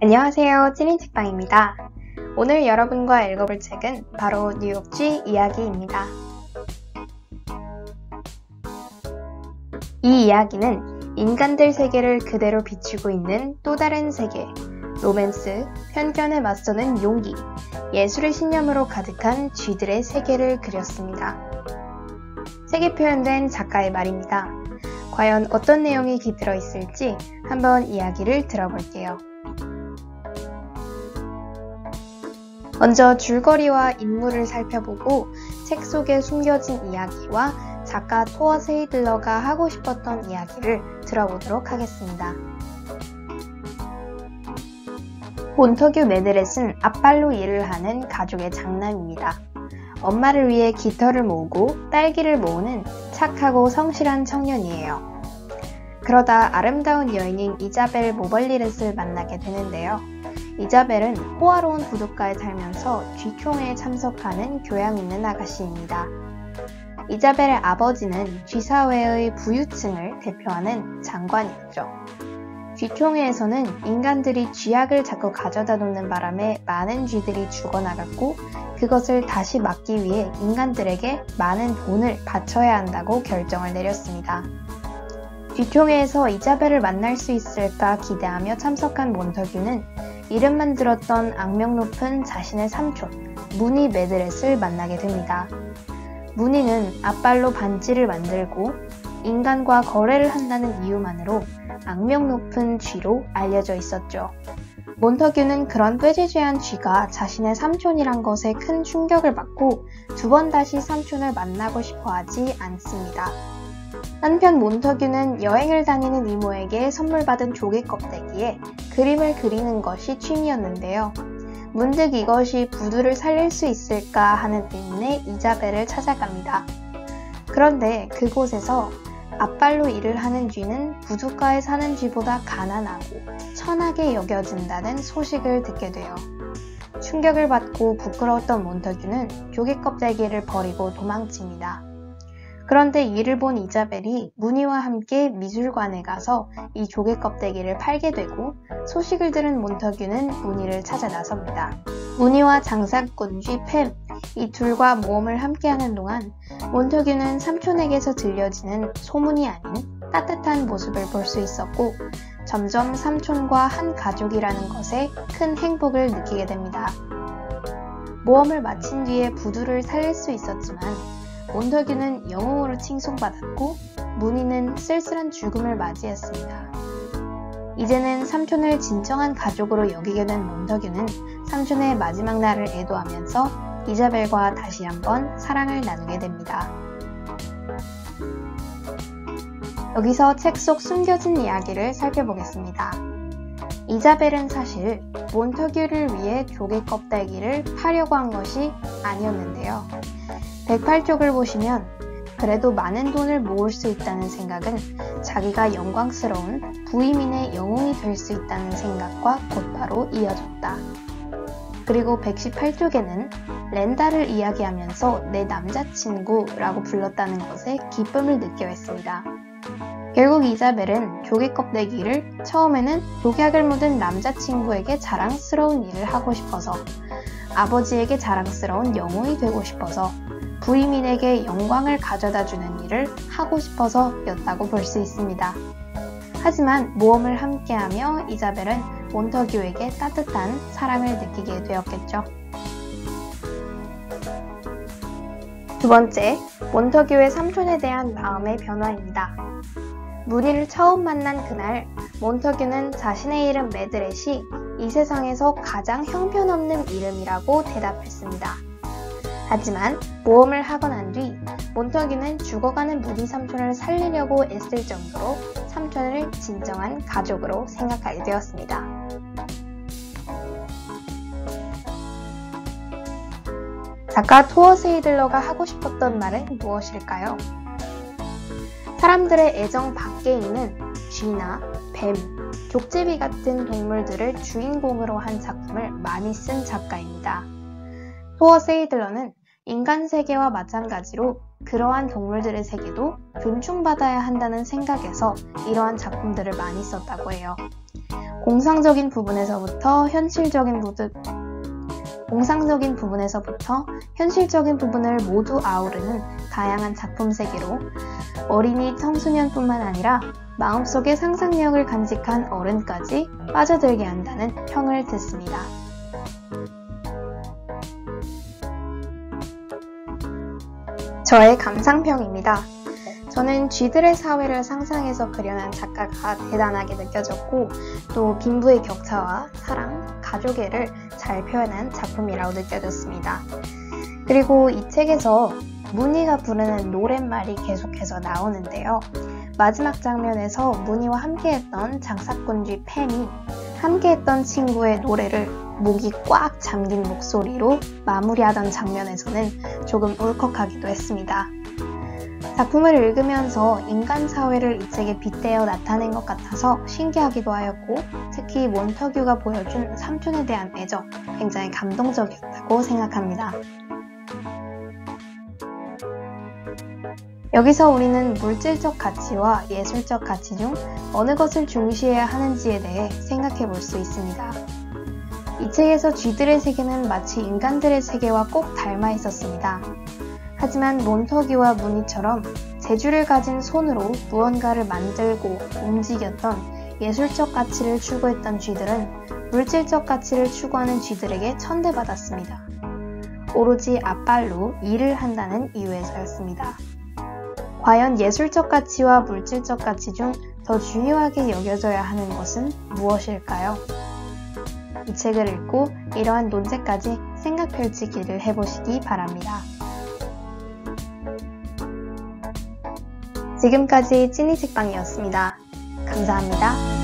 안녕하세요, 찐인책방입니다. 오늘 여러분과 읽어볼 책은 바로 뉴욕쥐 이야기입니다. 이 이야기는 인간들 세계를 그대로 비추고 있는 또 다른 세계, 로맨스, 편견에 맞서는 용기, 예술의 신념으로 가득한 쥐들의 세계를 그렸습니다. 책에 표현된 작가의 말입니다. 과연 어떤 내용이 깃들어 있을지 한번 이야기를 들어볼게요. 먼저 줄거리와 인물을 살펴보고 책 속에 숨겨진 이야기와 작가 토어스 헤이들러가 하고 싶었던 이야기를 들어보도록 하겠습니다. 몬터규 매드렛은 앞발로 일을 하는 가족의 장남입니다. 엄마를 위해 깃털을 모으고 딸기를 모으는 착하고 성실한 청년이에요. 그러다 아름다운 여인인 이자벨 모벌리렛을 만나게 되는데요. 이자벨은 호화로운 부둣가에 살면서 쥐총회에 참석하는 교양 있는 아가씨입니다. 이자벨의 아버지는 쥐사회의 부유층을 대표하는 장관이었죠. 쥐총회에서는 인간들이 쥐약을 자꾸 가져다 놓는 바람에 많은 쥐들이 죽어나갔고 그것을 다시 막기 위해 인간들에게 많은 돈을 바쳐야 한다고 결정을 내렸습니다. 쥐총회에서 이자벨을 만날 수 있을까 기대하며 참석한 몬터규는 이름만 들었던 악명 높은 자신의 삼촌, 무니 매드렛을 만나게 됩니다. 무니는 앞발로 반지를 만들고 인간과 거래를 한다는 이유만으로 악명 높은 쥐로 알려져 있었죠. 몬터규는 그런 꾀지죄한 쥐가 자신의 삼촌이란 것에 큰 충격을 받고 두 번 다시 삼촌을 만나고 싶어 하지 않습니다. 한편 몬터규는 여행을 다니는 이모에게 선물 받은 조개 껍데기에 그림을 그리는 것이 취미였는데요. 문득 이것이 부두를 살릴 수 있을까 하는 의문에 이자벨을 찾아갑니다. 그런데 그곳에서 앞발로 일을 하는 쥐는 부둣가에 사는 쥐보다 가난하고 천하게 여겨진다는 소식을 듣게 돼요. 충격을 받고 부끄러웠던 몬터규는 조개 껍데기를 버리고 도망칩니다. 그런데 이를 본 이자벨이 무니와 함께 미술관에 가서 이 조개 껍데기를 팔게 되고 소식을 들은 몬터규는 무니를 찾아 나섭니다. 무니와 장사꾼 쥐 팸, 이 둘과 모험을 함께하는 동안 몬터규는 삼촌에게서 들려지는 소문이 아닌 따뜻한 모습을 볼 수 있었고 점점 삼촌과 한 가족이라는 것에 큰 행복을 느끼게 됩니다. 모험을 마친 뒤에 부두를 살릴 수 있었지만 몬터규는 영웅으로 칭송받았고 무니는 쓸쓸한 죽음을 맞이했습니다. 이제는 삼촌을 진정한 가족으로 여기게 된 몬터규는 삼촌의 마지막 날을 애도하면서 이자벨과 다시 한번 사랑을 나누게 됩니다. 여기서 책 속 숨겨진 이야기를 살펴보겠습니다. 이자벨은 사실 몬터규를 위해 조개 껍데기를 파려고 한 것이 아니었는데요. 108쪽을 보시면 그래도 많은 돈을 모을 수 있다는 생각은 자기가 영광스러운 부임인의 영웅이 될 수 있다는 생각과 곧바로 이어졌다. 그리고 118쪽에는 렌다를 이야기하면서 내 남자친구라고 불렀다는 것에 기쁨을 느껴 했습니다. 결국 이자벨은 조개 껍데기를 처음에는 독약을 묻은 남자친구에게 자랑스러운 일을 하고 싶어서 아버지에게 자랑스러운 영웅이 되고 싶어서 부임인에게 영광을 가져다주는 일을 하고 싶어서 였다고 볼 수 있습니다. 하지만 모험을 함께하며 이자벨은 몬터규에게 따뜻한 사랑을 느끼게 되었겠죠. 두 번째, 몬터규의 삼촌에 대한 마음의 변화입니다. 무니를 처음 만난 그날, 몬터규는 자신의 이름 매드렛이 이 세상에서 가장 형편없는 이름이라고 대답했습니다. 하지만 모험을 하고 난 뒤 몬터규는 죽어가는 무니 삼촌을 살리려고 애쓸 정도로 삼촌을 진정한 가족으로 생각하게 되었습니다. 작가 토어스 헤이들러가 하고 싶었던 말은 무엇일까요? 사람들의 애정 밖에 있는 쥐나 뱀, 족제비 같은 동물들을 주인공으로 한 작품을 많이 쓴 작가입니다. 토어스 헤이들러는 인간 세계와 마찬가지로 그러한 동물들의 세계도 존중받아야 한다는 생각에서 이러한 작품들을 많이 썼다고 해요. 공상적인 부분에서부터 현실적인 부분을 모두 아우르는 다양한 작품 세계로 어린이 청소년뿐만 아니라 마음속에 상상력을 간직한 어른까지 빠져들게 한다는 평을 듣습니다. 저의 감상평입니다. 저는 쥐들의 사회를 상상해서 그려낸 작가가 대단하게 느껴졌고, 또 빈부의 격차와 사랑, 가족애를 잘 표현한 작품이라고 느껴졌습니다. 그리고 이 책에서 무늬가 부르는 노랫말이 계속해서 나오는데요. 마지막 장면에서 무늬와 함께했던 장사꾼쥐 팸이 함께했던 친구의 노래를 목이 꽉 잠긴 목소리로 마무리하던 장면에서는 조금 울컥하기도 했습니다. 작품을 읽으면서 인간 사회를 이 책에 빗대어 나타낸 것 같아서 신기하기도 하였고, 특히 몬터규가 보여준 삼촌에 대한 애정, 굉장히 감동적이었다고 생각합니다. 여기서 우리는 물질적 가치와 예술적 가치 중 어느 것을 중시해야 하는지에 대해 생각해 볼 수 있습니다. 이 책에서 쥐들의 세계는 마치 인간들의 세계와 꼭 닮아 있었습니다. 하지만 몬터규와 무늬처럼 재주를 가진 손으로 무언가를 만들고 움직였던 예술적 가치를 추구했던 쥐들은 물질적 가치를 추구하는 쥐들에게 천대받았습니다. 오로지 앞발로 일을 한다는 이유에서였습니다. 과연 예술적 가치와 물질적 가치 중 더 중요하게 여겨져야 하는 것은 무엇일까요? 이 책을 읽고 이러한 논제까지 생각 펼치기를 해보시기 바랍니다. 지금까지 찐이책방이었습니다. 감사합니다.